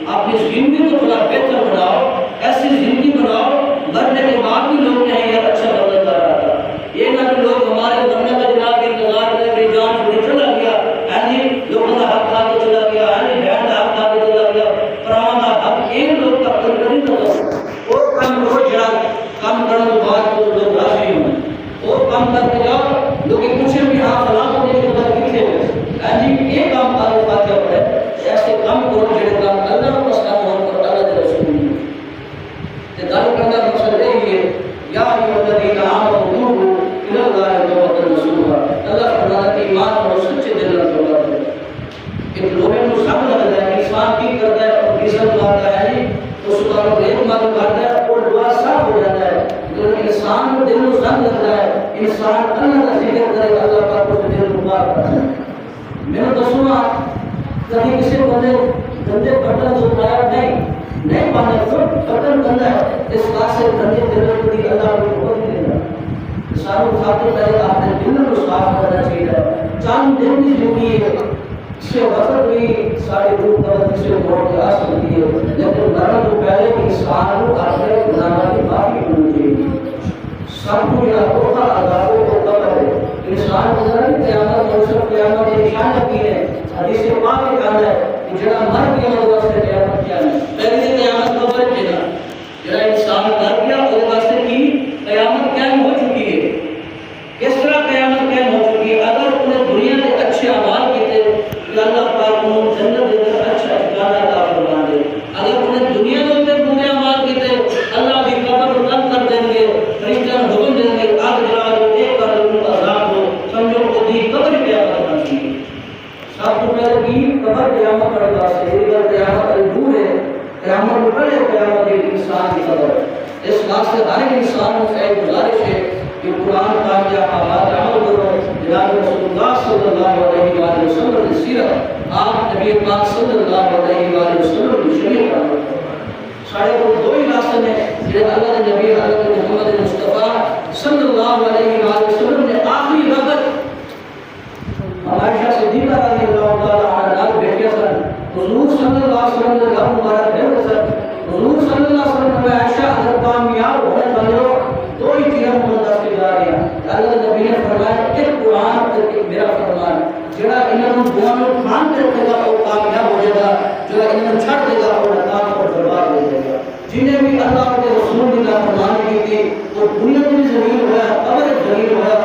اپنی زندگی کو تھوڑا بہتر بناؤ، ایسی زندگی بناؤ مرنے کے بعد بھی لوگ کہیں یار اچھا بندہ کر رہا تھا۔ یہ نہ کہ لوگ ہمارے مرنے کا جناب انتظار کریں میری جان چھوڑی چلا گیا، لوگوں کا حق کھا کے چلا گیا، بہن کا حق کھا کے چلا گیا، پراواں کا حق یہ لوگ کا قدر نہیں کرو۔ اور کم کرو جڑا کم کرنے کے بعد تو لوگ راضی ہوں، اور کم کر کے جاؤ لوگ پوچھیں بھی ہاں فلاں کو دیکھ کے کتنے ہوئے یہ کام آگے فاتحہ پڑھے، ایسے کام کرو جڑے کام اللہ کو پسند ہو اور اللہ کے رسول نے گل کرنے کا مقصد یہی ہے یا الذین آمنوا توبوا الی اللہ توبۃ نصوحا۔ اللہ فرماتا ہے ایمان اور سچے دل سے توبہ کرو۔ ایک لوگوں کو سب لگتا ہے انسان کی کرتا ہے اور کیسا دعاتا ہے تو اس کا ایک معلوم کرتا ہے اور دعا صاف ہو جاتا ہے۔ لیکن انسان کو دل میں سب لگتا ہے انسان اللہ کا ذکر کرے گا اللہ پاک کو دل مبارک کرتا ہے۔ میں نے دسوں کبھی کسی بندے گندے برتن سے پایا نہیں پانا تو برتن گندا ہے، اس بات سے گندے دل میں اللہ کو بہت نہیں دینا۔ انسان کو خاطر پہلے اپنے دل کو صاف کرنا چاہیے۔ چاند دن کی زندگی ہے، اس سے وقت بھی سارے روح پر سے موت کی آس ہوتی ہے، لیکن مرنے تو پہلے انسان کو اپنے گناہوں کی معافی کرنی چاہیے۔ سب کو یہ دھوکہ عذابوں کو قبر ہے۔ انسان کو ذرا بھی قیامت اور سب قیامت کی نشان کی ہے۔ حدیث پاک میں کہا ہے کہ جڑا مر گیا وہ واسطے قیامت کیا ہے، پہلی قیامت قبر کے نا جڑا انسان مر گیا وہ واسطے کی قیامت قائم ہو چکی ہے۔ کس طرح قیامت قائم ہو چکی ہے؟ اگر انہیں دنیا میں اچھے اعمال کیے تو اللہ پاک انہیں جنت دے کر اچھا ٹھکانہ عطا فرما دے۔ اگر انہیں دنیا میں برے اعمال کیے اللہ کی قبر بند کر دیں گے، فرشتہ حکم دیں گے آگ جلا دو ایک کر دو عذاب دو، سمجھو کو دی قبر قیامت کرتی ہے۔ سب کو پہلے کی قبر قیامت پر واسطے اگر قیامت دور ہے قیامت پہلے قیامت ایک انسان کی قبر ہے۔ اس بات سے ہر ایک انسان کو ایک گزارش ہے کہ قرآن پاک کے احکامات عمل کرو۔ جناب رسول اللہ صلی اللہ علیہ وآلہ وسلم کی سیرت، آپ نبی پاک صلی اللہ علیہ وآلہ وسلم کی شریعت عمل کرو۔ سارے کو دو ہی راستے میں جنہیں اللہ کے نبی حضرت محمد مصطفیٰ صلی اللہ علیہ وآلہ وسلم نے آخری وقت عائشہ صدیقہ رضی اللہ تعالیٰ عنہا بیٹھے سن، حضور صلی اللہ علیہ وسلم نے گھر مبارک دے سن، حضور صلی اللہ علیہ وسلم نے عائشہ حضرت کامیاب ہونے والے دو ہی چیزیں مندرج کی جا رہی ہیں۔ اللہ کے نبی نے فرمایا ایک قرآن اور ایک میرا فرمان، جڑا انہوں دونوں کھان کے رکھے گا وہ کامیاب ہو جائے گا، جو انہوں چھڑ دے گا وہ ناکام اور برباد ہو جائے گا۔ جنہیں بھی اللہ کے رسول کی نافرمانی کی تھی وہ دنیا میں بھی ذلیل ہوا، قبر ذلیل ہوا،